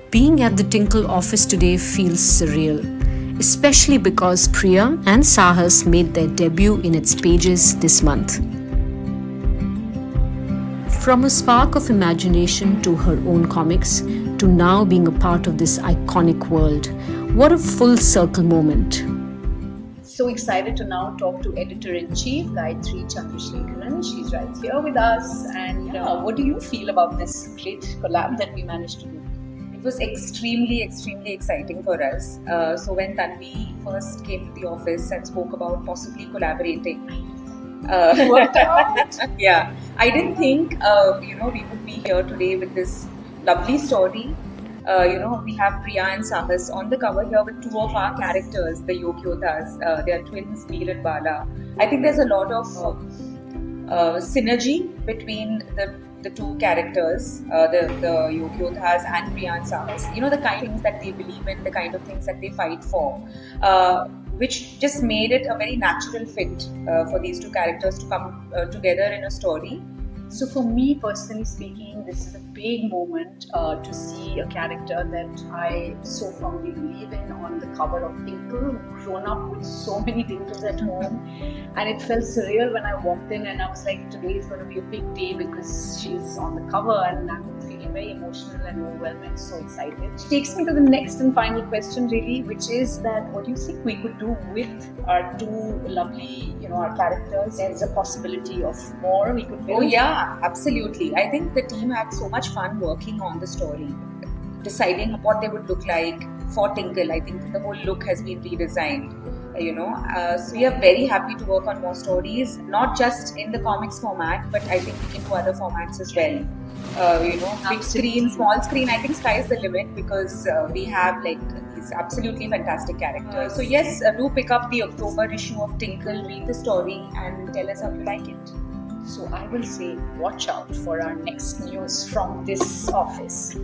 Being at the Tinkle office today feels surreal, especially because Priya and Sahas made their debut in its pages this month. From a spark of imagination to her own comics, to now being a part of this iconic world, what a full circle moment. So excited to now talk to Editor-in-Chief, Gayatri Chandrasekharan. She's right here with us. And what do you feel about this great collab that we managed to do? It was extremely exciting for us. So when Tanvi first came to the office and spoke about possibly collaborating, Worked out. yeah, I didn't think we would be here today with this lovely story. We have Priya and Sahas on the cover here with two of our characters, the Yogyotas. They are twins, Veer and Bala. I think there's a lot of synergy between the two characters, the Yogyotas and Priya and Sahas. The kind of things that they believe in, the kind of things that they fight for, which just made it a very natural fit for these two characters to come together in a story. So for me, personally speaking, this is a big moment to see a character that I so firmly believe in on the cover of Tinkle, grown up with so many Tinkles at home. And it felt surreal when I walked in and I was like, today is going to be a big day because she's on the cover, and I'm feeling very emotional and overwhelmed and so excited. Which takes me to the next and final question really, which is that what do you think we could do with our two lovely, our characters? There's a possibility of more we could build. Oh yeah, absolutely. I think the team had so much fun working on the story, deciding what they would look like for Tinkle. I think the whole look has been redesigned. So we are very happy to work on more stories, not just in the comics format, but I think into other formats as well. Big screen, small screen. I think sky's the limit because we have these absolutely fantastic characters. So yes, do pick up the October issue of Tinkle, read the story, and tell us how you like it. So I will say, watch out for our next news from this office.